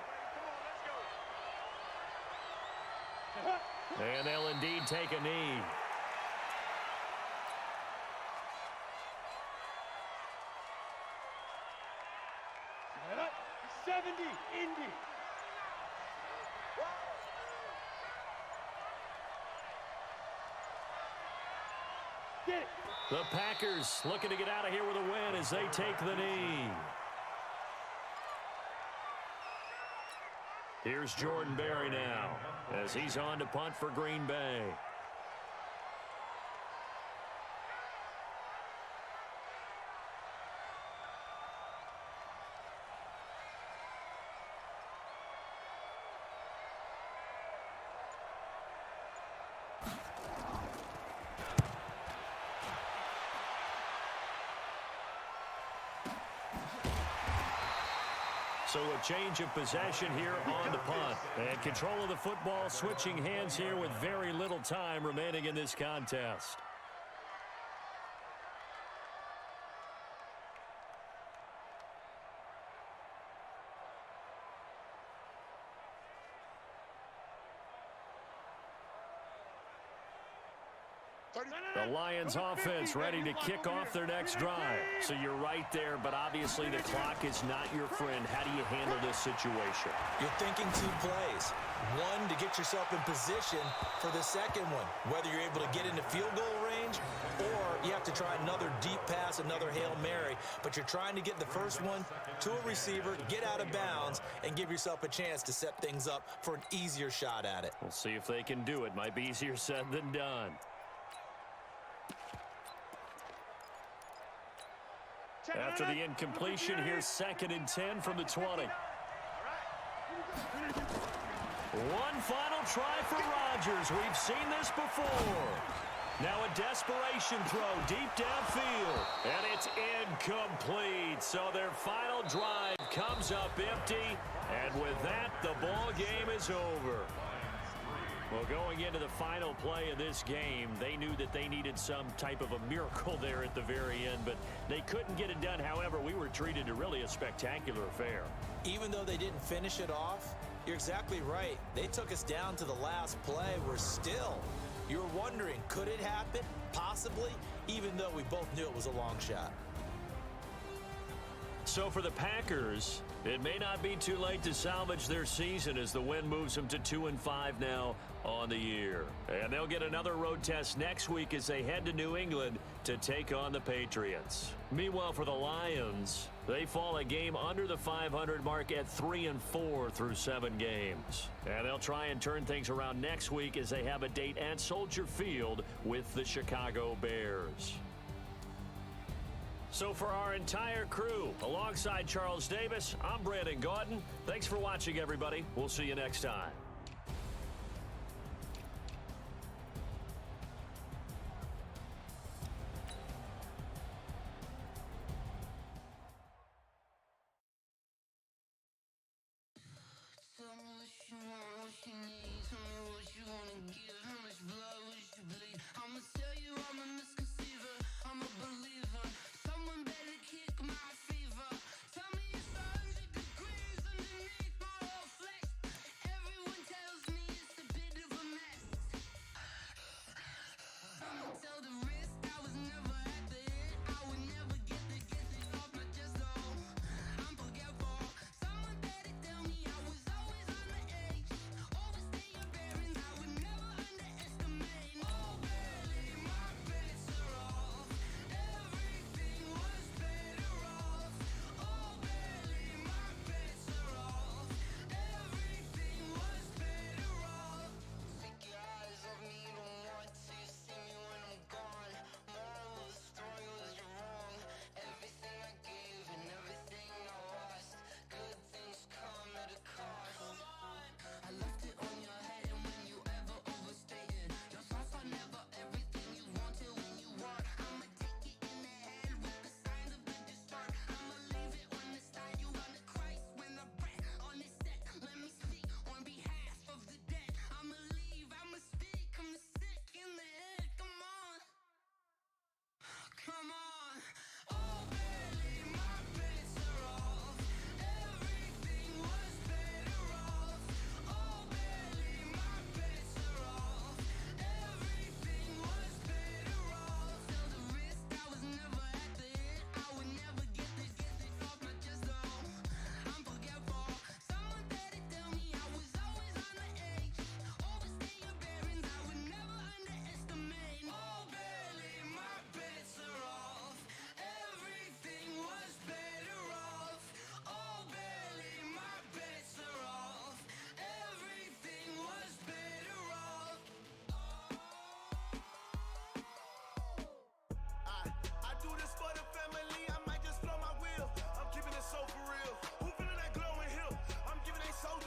And they'll indeed take a knee. Indy. The Packers looking to get out of here with a win as they take the knee. Here's Jordan Berry now as he's on to punt for Green Bay. So a change of possession here on the punt. And control of the football switching hands here with very little time remaining in this contest. The Lions offense ready to kick off their next drive. So you're right there, but obviously the clock is not your friend. How do you handle this situation? You're thinking 2 plays. One, to get yourself in position for the second one, whether you're able to get into field goal range or you have to try another deep pass, another Hail Mary. But you're trying to get the first one to a receiver, get out of bounds, and give yourself a chance to set things up for an easier shot at it. We'll see if they can do it. Might be easier said than done. After the incompletion, here's 2nd and 10 from the 20. One final try for Rodgers. We've seen this before. Now a desperation throw deep downfield. And it's incomplete. So their final drive comes up empty. And with that, the ball game is over. Well, going into the final play of this game, they knew that they needed some type of a miracle there at the very end, but they couldn't get it done. However, we were treated to really a spectacular affair. Even though they didn't finish it off, you're exactly right. They took us down to the last play. We're still, you were wondering, could it happen? Possibly, even though we both knew it was a long shot. So for the Packers, it may not be too late to salvage their season as the win moves them to 2-5 now on the year. And they'll get another road test next week as they head to New England to take on the Patriots. Meanwhile, for the Lions, they fall a game under the 500 mark at 3-4 through 7 games. And they'll try and turn things around next week as they have a date at Soldier Field with the Chicago Bears. So for our entire crew, alongside Charles Davis, I'm Brandon Gaudin. Thanks for watching, everybody. We'll see you next time.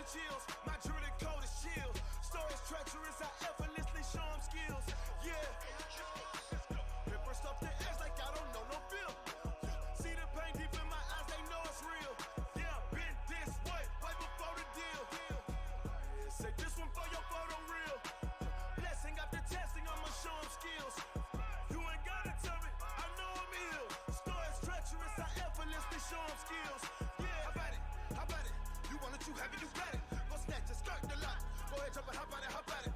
chills. My jewelry coat is chill. Stories treacherous, I effortlessly show them skills. Yeah. Paper stuff the edge like I don't know no feel. See the pain deep in my eyes, they know it's real. Yeah, been this way, right before the deal. Yeah, say this one for your photo real. Blessing after testing, I'ma show them skills. You ain't gotta tell me, I know I'm ill. Stories treacherous, I effortlessly show them skills. Yeah, how about it? You want it, you have it, you got it. Go snatch it, skirt the lot. Go ahead, jump it, how about it?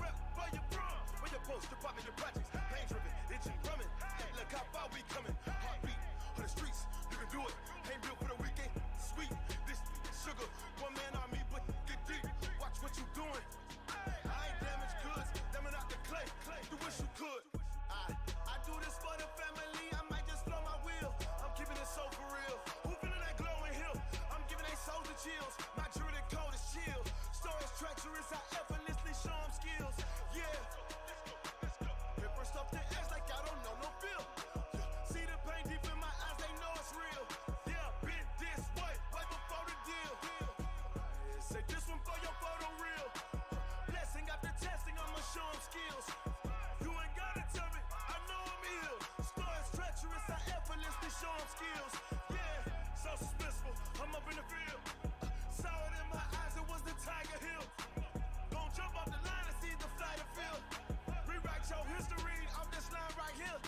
Rep for your bros, for your post, your pop, and your projects. Pain driven, itching, drumming. Look how far we coming. Heartbeat for the streets, you can do it. Ain't built for the weekend. Sweet, this sugar. One man army, but get deep. Watch what you doing. I ain't damaged goods, damn it out the clay. You wish you could. I do this for the family. I might just blow my wheel. I'm keeping it so for real. Who feeling that glowing hill? I'm giving they souls the chills. My jewelry coat is chill. Stories treacherous, I effortlessly show them skills. Yeah. Paper stuff the edge like I don't know no feel. See the pain deep in my eyes, they know it's real. Yeah, been this way, right before the deal. Yeah, say this one for your photo real. Blessing after testing, I'ma show them skills. You ain't gotta tell me, I know I'm ill. Stories treacherous, I effortlessly show them skills. Yeah, so suspenseful, I'm up in the field. Saw it in my eyes, it was the Tiger Hill. Gon' jump off the line and see the flight of field. Rewrite your history off this line right here.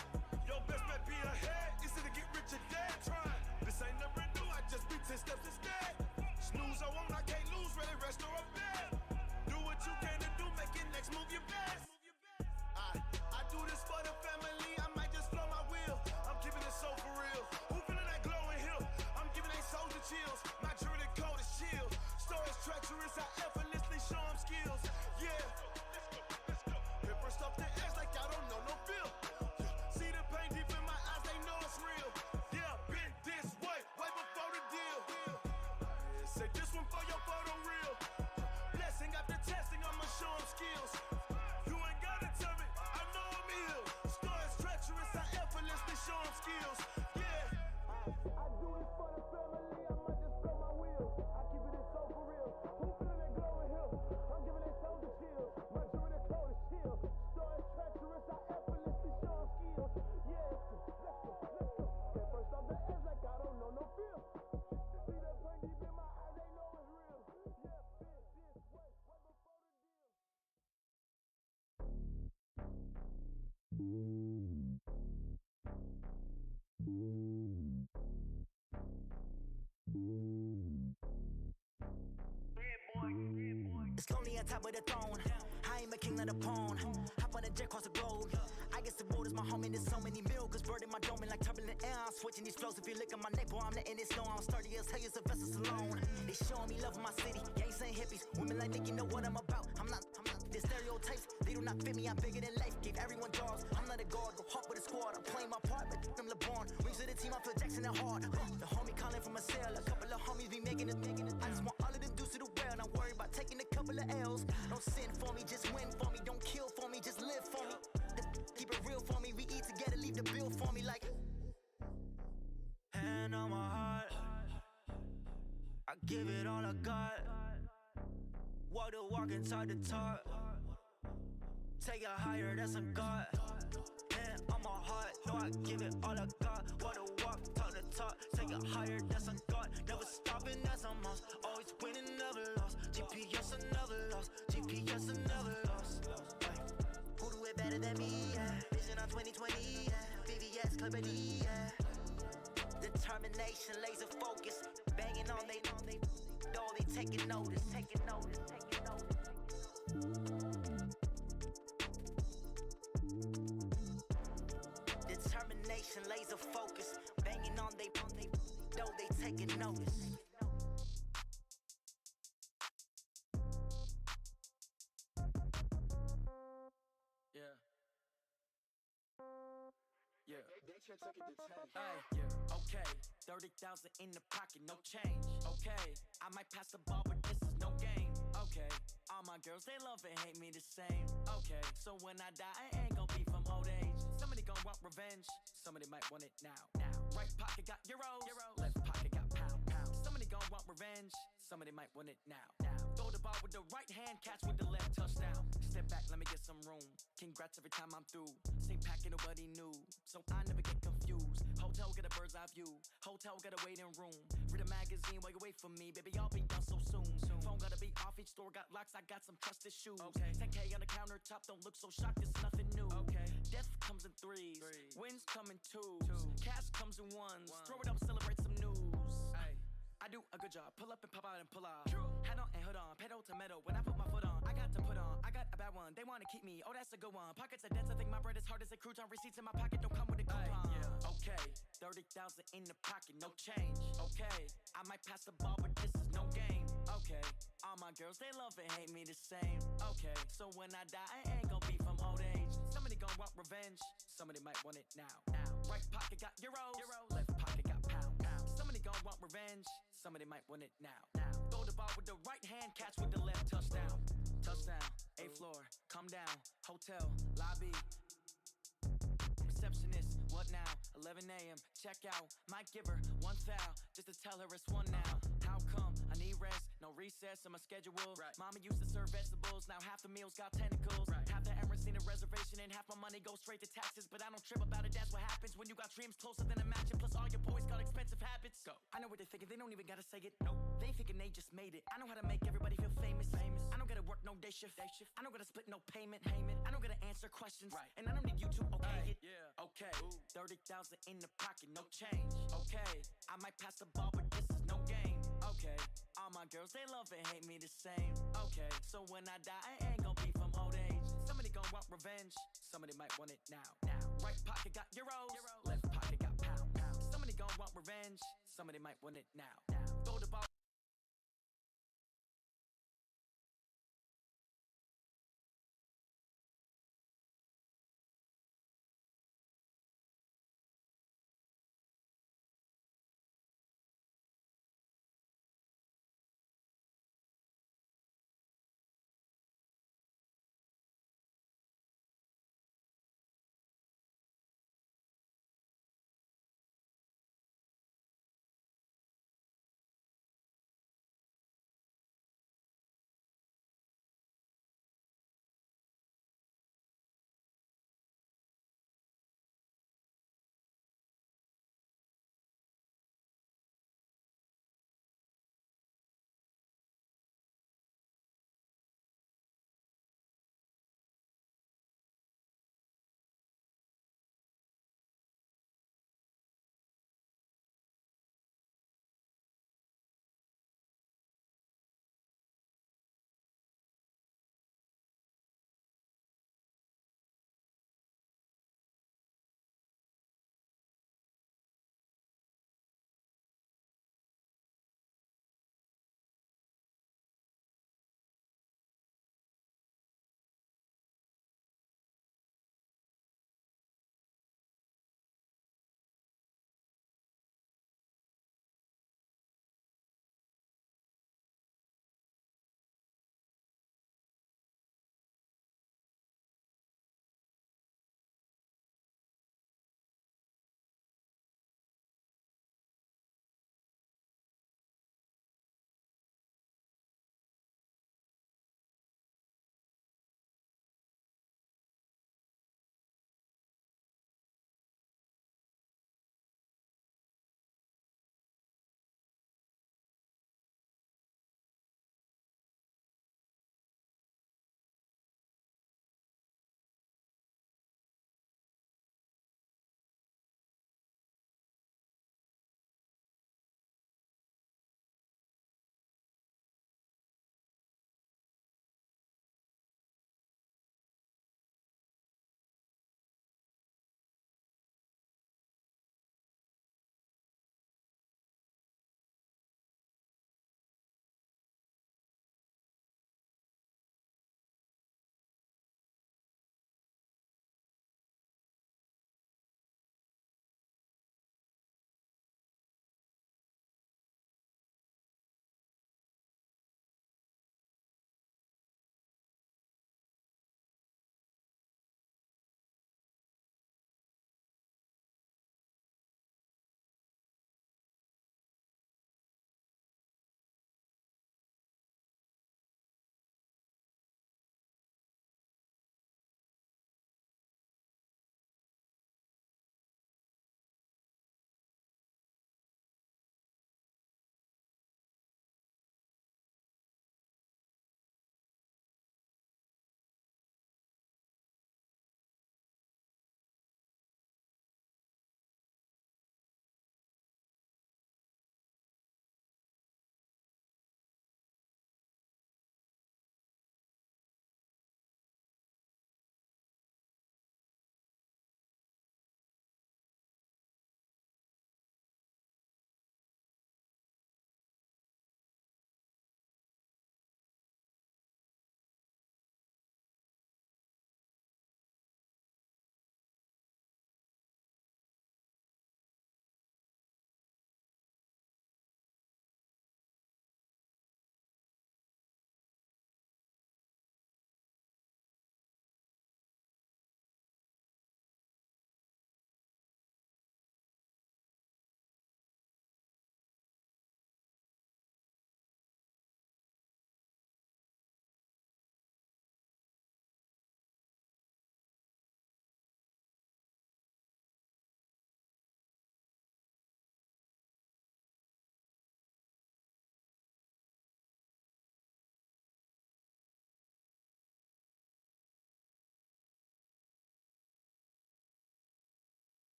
Your best bet be ahead, easy to get rich or dead trying. This ain't never new, I just be 10 steps instead. Snooze I won't, I can't lose, ready, rest or a bed. Do what you can to do, make it next move your best. I do this for the family, I might just blow my wheel. I'm keeping it so for real. Who feeling that glowing hill? I'm giving they souls the chills. My jewelry coat is chill. Stories treacherous, I effortlessly show them skills. Yeah. Paper stuff the edge like I don't know no feel. See the pain deep in my eyes, they know it's real. Yeah, been this way, right before the deal. Yeah, say this one for your photo real. Blessing after testing, I'ma show them skills. You ain't gotta tell me, I know I'm ill. Stories treacherous, I effortlessly show them skills. Yeah. I do this for the family, I might just blow my wheel. I keep it so for real. Who feeling that glowing hill? I'm giving they souls the chills. My jewelry coat is chill. Stories treacherous, I effortlessly show them skills. Yeah, let's go. Get first off the edge like I don't know no feel. See that pain deep in my eyes, they know it's real. Yeah, been this way, right before the deal. It's lonely on top of the throne. I ain't a king of the pawn. Hop on a jet across the globe. I guess the road is my home and there's so many milkers burning my dome like turbulent air. I'm switching these flows. If you look at my neck, boy, I'm letting it snow. I'm sturdy as hell, it's a vessel alone. They showing me love in my city. Gangs ain't hippies. Women like me, you know what I'm about. I'm not. The stereotypes, they do not fit me. I'm bigger than life. Gave everyone jobs. I'm not a guard. Go hard with a squad. I'm playing my part, but them LeBron. Rings to the team, I feel Jackson and hard. The homie calling from a cell. A couple of homies be making it. I just want all of them dudes to do well. Not worry about taking a couple of L's. Don't sin for me, just win for me. Don't kill for me, just live for me. Keep it real for me. We eat together, leave the bill for me like. Hand on my heart, I give it all I got. Walk the walk and talk the talk. Take it higher, that's a God. Hand on my heart, no, I give it all I got. Walk the walk, talk the talk. Take it higher, that's a God. Never stopping, that's a must. Always winning, never lost. GPS, I never lost. GPS, I never lost. Who do it better than me? Yeah. Vision on 2020, yeah. VVS, Clippity, yeah. Determination, laser focus. Banging on they door, they taking notice. Determination, laser focus. Banging on they door, they taking notice. Yeah. Yeah. Hey, yeah. Okay. 30,000 in the pocket, no change. Okay. I might pass the ball, but this is no game. Okay. All my girls, they love and hate me the same. Okay. So when I die, I ain't gonna be from old age. Somebody gonna want revenge. Somebody might want it now. Right pocket got euros. Left pocket got pound. Somebody gonna want revenge. somebody might want it now. Throw the ball with the right hand, catch with the left, touchdown. Step back, let me get some room. Congrats every time I'm through. Same packing, nobody new, so I never get confused. Hotel get a bird's eye view. Hotel get a waiting room. Read a magazine while you wait for me, baby. I'll be done so soon. Phone gotta be off, each store got locks. I got some trusted shoes. Okay. 10K on the countertop, don't look so shocked. It's nothing new. Okay. Death comes in threes. Wins come in twos. Cash comes in ones. Throw it up, celebrate some news. I do a good job. Pull up and pop out and pull off. Hat on and hood on. Pedal to metal. When I put my foot on, I got to put on. I got a bad one. They want to keep me. Oh, that's a good one. Pockets are dense. I think my bread is hard as a crouton. Receipts in my pocket don't come with a coupon. Okay. 30,000 in the pocket. No change. Okay. I might pass the ball, but this is no game. Okay. All my girls, they love and hate me the same. Okay. So when I die, I ain't gonna be from old age. Somebody gonna want revenge. Somebody might want it now. Right pocket got euros. Left pocket got pounds. Somebody gonna want revenge. Somebody might want it now. Throw the ball with the right hand, catch with the left, touchdown. Touchdown, 8th floor, come down. Hotel, lobby. Receptionist, what now? 11 a.m., check out. Might give her one foul, just to tell her it's one now. How come? I need rest, no recess in my schedule. Mama used to serve vegetables, now half the meals got tentacles. Half the Emirates need a reservation and half my money goes straight to taxes. But I don't trip about it, that's what happens when you got dreams closer than a mansion. Plus all your boys got expensive habits. Go. I know what they're thinking, they don't even gotta say it. Nope. They thinking they just made it. I know how to make everybody feel famous. I don't gotta work no day shift. I don't gotta split no payment. I don't gotta answer questions. And I don't need you to okay it. Okay. 30,000 in the pocket, no change. Okay. I might pass the ball, but this is no game. Okay. All my girls, they love and hate me the same. Okay. So when I die, I ain't gonna be from old age. Somebody gonna want revenge. Somebody might want it now. Right pocket got euros. Left pocket got pounds. Somebody gonna want revenge. Somebody might want it now. Throw the ball